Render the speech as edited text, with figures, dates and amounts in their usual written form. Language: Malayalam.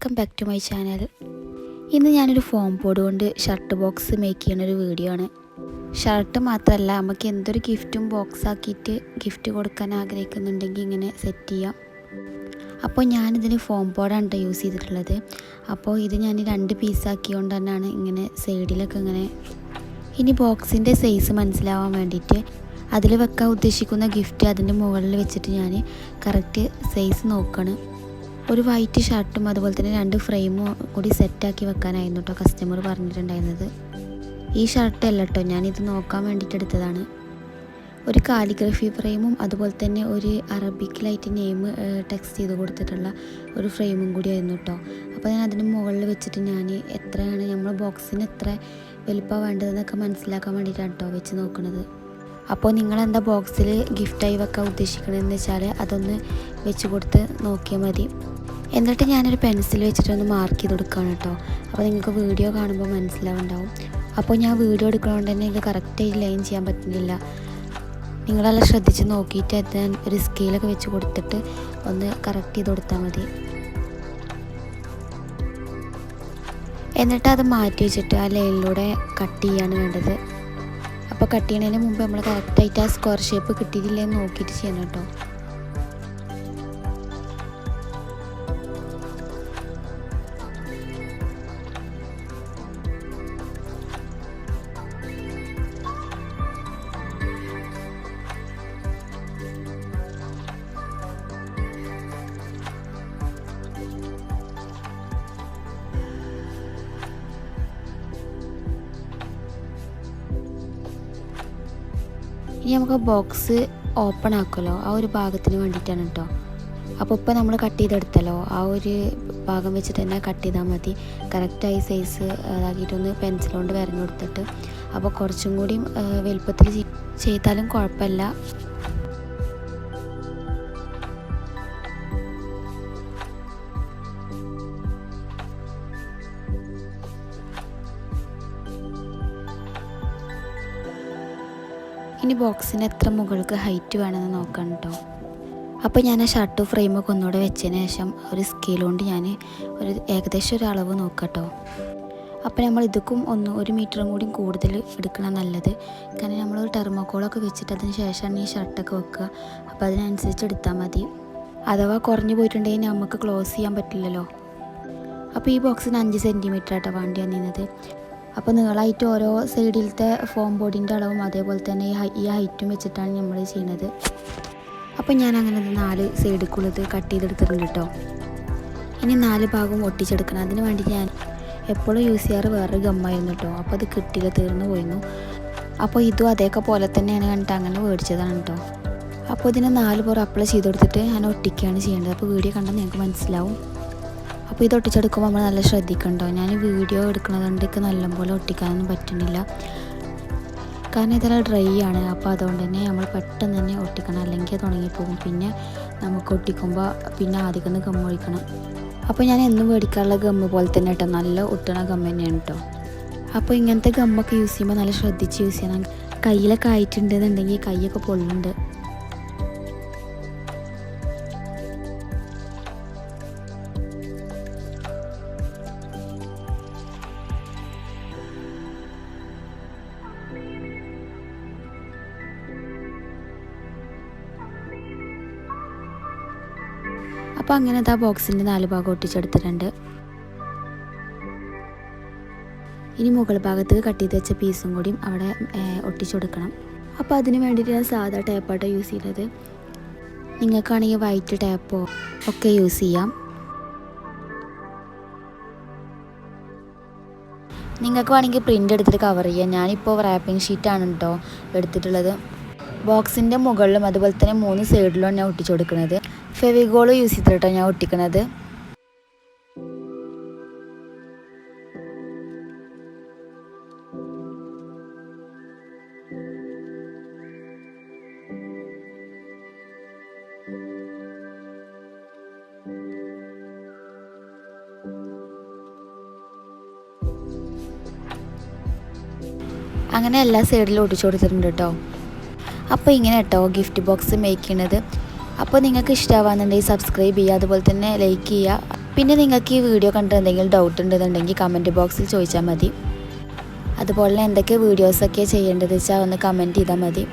Welcome back to my channel. ഇന്ന് ഞാനൊരു ഫോം ബോർഡ് കൊണ്ട് ഷർട്ട് ബോക്സ് മേക്ക് ചെയ്യുന്നൊരു വീഡിയോ ആണ്. ഷർട്ട് മാത്രമല്ല, നമുക്ക് എന്തൊരു ഗിഫ്റ്റും ബോക്സ് ആക്കിയിട്ട് ഗിഫ്റ്റ് കൊടുക്കാൻ ആഗ്രഹിക്കുന്നുണ്ടെങ്കിൽ ഇങ്ങനെ സെറ്റ് ചെയ്യാം. അപ്പോൾ ഞാനിതിന് ഫോം ബോർഡാണ് യൂസ് ചെയ്തിട്ടുള്ളത്. അപ്പോൾ ഇത് ഞാൻ 2 പീസാക്കിക്കൊണ്ട് തന്നെയാണ് ഇങ്ങനെ സൈഡിലൊക്കെ ഇങ്ങനെ. ഇനി ബോക്സിൻ്റെ സൈസ് മനസ്സിലാവാൻ വേണ്ടിയിട്ട് അതിൽ വെക്കാൻ ഉദ്ദേശിക്കുന്ന ഗിഫ്റ്റ് അതിൻ്റെ മുകളിൽ വെച്ചിട്ട് ഞാൻ കറക്റ്റ് സൈസ് നോക്കണം. ഒരു വൈറ്റ് ഷർട്ടും അതുപോലെ തന്നെ 2 ഫ്രെയിമും കൂടി സെറ്റാക്കി വെക്കാനായിരുന്നു കേട്ടോ കസ്റ്റമർ പറഞ്ഞിട്ടുണ്ടായിരുന്നത്. ഈ ഷർട്ട് അല്ല കേട്ടോ, ഞാനിത് നോക്കാൻ വേണ്ടിയിട്ട് എടുത്തതാണ്. ഒരു കാലിഗ്രഫി ഫ്രെയിമും അതുപോലെ തന്നെ ഒരു അറബിക്കിലായിട്ട് നെയിം ടെക്സ്റ്റ് ചെയ്ത് കൊടുത്തിട്ടുള്ള ഒരു ഫ്രെയിമും കൂടി ആയിരുന്നു കേട്ടോ. അപ്പോൾ ഞാൻ അതിന് മുകളിൽ വെച്ചിട്ട് ഞാൻ എത്രയാണ് നമ്മൾ ബോക്സിന് എത്ര വലിപ്പം വേണ്ടതെന്നൊക്കെ മനസ്സിലാക്കാൻ വേണ്ടിയിട്ടാണ് കേട്ടോ വെച്ച് നോക്കുന്നത്. അപ്പോൾ നിങ്ങളെന്താ ബോക്സിൽ ഗിഫ്റ്റായി വെക്കാൻ ഉദ്ദേശിക്കണമെന്ന് വെച്ചാൽ അതൊന്ന് വെച്ച് കൊടുത്ത് നോക്കിയാൽ മതി. എന്നിട്ട് ഞാനൊരു പെൻസിൽ വെച്ചിട്ടൊന്ന് മാർക്ക് ചെയ്ത് കൊടുക്കുകയാണ് കേട്ടോ. അപ്പോൾ നിങ്ങൾക്ക് വീഡിയോ കാണുമ്പോൾ മനസ്സിലാവുണ്ടാവും. അപ്പോൾ ഞാൻ വീഡിയോ എടുക്കുന്നതുകൊണ്ട് തന്നെ എനിക്ക് കറക്റ്റായി ലൈൻ ചെയ്യാൻ പറ്റുന്നില്ല. നിങ്ങളെല്ലാം ശ്രദ്ധിച്ച് നോക്കിയിട്ട് അത് ഒരു സ്കെയിലൊക്കെ വെച്ച് കൊടുത്തിട്ട് ഒന്ന് കറക്റ്റ് ചെയ്ത് കൊടുത്താൽ മതി. എന്നിട്ട് അത് മാറ്റി വെച്ചിട്ട് ആ ലൈനിലൂടെ കട്ട് ചെയ്യാണ് വേണ്ടത്. അപ്പോൾ കട്ട് ചെയ്യുന്നതിന് മുമ്പ് നമ്മൾ കറക്റ്റായിട്ട് ആ സ്ക്വയർ ഷേപ്പ് കിട്ടിയിട്ടില്ലെന്ന് നോക്കിയിട്ട് ചെയ്യണം കേട്ടോ. ഇനി നമുക്ക് ബോക്സ് ഓപ്പൺ ആക്കുമല്ലോ, ആ ഒരു ഭാഗത്തിന് വേണ്ടിയിട്ടാണ് കേട്ടോ. അപ്പോൾ ഇപ്പോൾ നമ്മൾ കട്ട് ചെയ്തെടുത്തല്ലോ, ആ ഒരു ഭാഗം വെച്ചിട്ട് തന്നെ കട്ട് ചെയ്താൽ മതി. കറക്റ്റായി സൈസ് അതാക്കിയിട്ടൊന്ന് പെൻസിൽ കൊണ്ട് വരഞ്ഞു കൊടുത്തിട്ട്, അപ്പോൾ കുറച്ചും കൂടി വലുപ്പത്തിൽ ചെയ്താലും കുഴപ്പമില്ല. ഇനി ബോക്സിന് എത്ര മുകൾക്ക് ഹൈറ്റ് വേണമെന്ന് നോക്കണം കേട്ടോ. അപ്പോൾ ഞാൻ ആ ഷർട്ട് ഫ്രെയിമൊക്കെ ഒന്നുകൂടെ വെച്ചതിന് ശേഷം ഒരു സ്കെയിൽ കൊണ്ട് ഞാൻ ഏകദേശം ഒരു അളവ് നോക്കട്ടോ. അപ്പോൾ നമ്മൾ ഇതൊക്കും 1 മീറ്ററും കൂടി കൂടുതൽ എടുക്കണം നല്ലത്. കാരണം നമ്മളൊരു ടെർമോക്കോളൊക്കെ വെച്ചിട്ട് അതിന് ശേഷമാണ് ഈ ഷർട്ടൊക്കെ വെക്കുക. അപ്പോൾ അതിനനുസരിച്ച് എടുത്താൽ മതി. അഥവാ കുറഞ്ഞു പോയിട്ടുണ്ടെങ്കിൽ നമുക്ക് ക്ലോസ് ചെയ്യാൻ പറ്റില്ലല്ലോ. അപ്പോൾ ഈ ബോക്സിന് 5 സെൻറ്റിമീറ്റർ ആട്ടോ വേണ്ടി വന്നിരുന്നത്. അപ്പോൾ നീളമായിട്ട് ഓരോ സൈഡിലത്തെ ഫോം ബോർഡിൻ്റെ അളവും അതേപോലെ തന്നെ ഈ ഹൈറ്റും വെച്ചിട്ടാണ് നമ്മൾ ചെയ്യുന്നത്. അപ്പോൾ ഞാൻ അങ്ങനെ 4 സൈഡിക്കുള്ളത് കട്ട് ചെയ്തെടുത്തിട്ടുണ്ട് കേട്ടോ. ഇനി 4 ഭാഗവും ഒട്ടിച്ചെടുക്കണം. അതിന് വേണ്ടി ഞാൻ എപ്പോഴും യൂസ് ചെയ്യാറ് വേറൊരു ഗമ്മായിരുന്നു കേട്ടോ. അപ്പോൾ അത് കിട്ടിയില്ല, തീർന്നു പോയിരുന്നു. അപ്പോൾ ഇതും അതേക്കെ പോലെ തന്നെയാണ് കണ്ടിട്ട് അങ്ങനെ മേടിച്ചതാണ് കേട്ടോ. അപ്പോൾ ഇതിന് 4 പുറം അപ്ലൈ ചെയ്ത് കൊടുത്തിട്ട് ഞാൻ ഒട്ടിക്കുകയാണ് ചെയ്യേണ്ടത്. അപ്പോൾ വീഡിയോ കണ്ടാൽ നിങ്ങൾക്ക് മനസ്സിലാവും. അപ്പോൾ ഇത് ഒട്ടിച്ചെടുക്കുമ്പോൾ നമ്മൾ നല്ല ശ്രദ്ധിക്കണ്ടോ. ഞാൻ വീഡിയോ എടുക്കുന്നതുകൊണ്ട് എനിക്ക് നല്ലപോലെ ഒട്ടിക്കാനൊന്നും പറ്റുന്നില്ല. കാരണം ഇതെല്ലാം ഡ്രൈ ആണ്. അപ്പോൾ അതുകൊണ്ട് തന്നെ നമ്മൾ പെട്ടെന്ന് തന്നെ ഒട്ടിക്കണം, അല്ലെങ്കിൽ അത് ഉണങ്ങിപ്പോകും. പിന്നെ നമുക്ക് ഒട്ടിക്കുമ്പോൾ പിന്നെ ആദ്യം ഗമ്മ ഒഴിക്കണം. അപ്പോൾ ഞാൻ എന്നും മേടിക്കാനുള്ള ഗമ്മ പോലെ തന്നെ കേട്ടോ, നല്ല ഒട്ടണ ഗമ്മ തന്നെയാണ് കേട്ടോ. അപ്പോൾ ഇങ്ങനത്തെ ഗമ്മൊക്കെ യൂസ് ചെയ്യുമ്പോൾ നല്ല ശ്രദ്ധിച്ച് യൂസ് ചെയ്യണം. കയ്യിലൊക്കെ ആയിട്ടുണ്ടെന്നുണ്ടെങ്കിൽ കൈയൊക്കെ പൊള്ളുന്നുണ്ട്. അപ്പോൾ അങ്ങനെ ആ ബോക്സിൻ്റെ 4 ഭാഗം ഒട്ടിച്ചെടുത്തിട്ടുണ്ട്. ഇനി മുകൾ ഭാഗത്ത് കട്ട് ചെയ്ത് വെച്ച പീസും കൂടി അവിടെ ഒട്ടിച്ചു കൊടുക്കണം. അപ്പോൾ അതിന് വേണ്ടിയിട്ട് ഞാൻ സാധാ ടേപ്പാട്ടോ യൂസ് ചെയ്യുന്നത്. നിങ്ങൾക്കാണെങ്കിൽ വൈറ്റ് ടേപ്പോ ഒക്കെ യൂസ് ചെയ്യാം. നിങ്ങൾക്ക് വേണമെങ്കിൽ പ്രിൻ്റ് എടുത്തിട്ട് കവർ ചെയ്യാം. ഞാനിപ്പോൾ റാപ്പിംഗ് ഷീറ്റാണ് കേട്ടോ എടുത്തിട്ടുള്ളത്. ബോക്സിൻ്റെ മുകളിലും അതുപോലെ തന്നെ 3 സൈഡിലും ഞാൻ ഒട്ടിച്ചു കൊടുക്കുന്നത്. ഫെവിഗോൾ യൂസ് ചെയ്തിട്ടോ ഞാൻ ഒട്ടിക്കണത്. അങ്ങനെ എല്ലാ സൈഡിലും ഒട്ടിച്ചു കൊടുത്തിട്ടുണ്ട് കേട്ടോ. അപ്പോൾ ഇങ്ങനെ കേട്ടോ ഗിഫ്റ്റ് ബോക്സ് മേക്ക് ചെയ്യണത്. അപ്പോൾ നിങ്ങൾക്ക് ഇഷ്ടമാവുന്നുണ്ടെങ്കിൽ സബ്സ്ക്രൈബ് ചെയ്യുക, അതുപോലെ തന്നെ ലൈക്ക് ചെയ്യുക. പിന്നെ നിങ്ങൾക്ക് ഈ വീഡിയോ കണ്ടിട്ട് എന്തെങ്കിലും ഡൗട്ട് ഉണ്ടെന്നുണ്ടെങ്കിൽ കമൻറ്റ് ബോക്സിൽ ചോദിച്ചാൽ മതി. അതുപോലെ എന്തൊക്കെ വീഡിയോസൊക്കെ ചെയ്യേണ്ടത് വെച്ചാൽ ഒന്ന് കമൻറ്റ് ചെയ്താൽ മതി.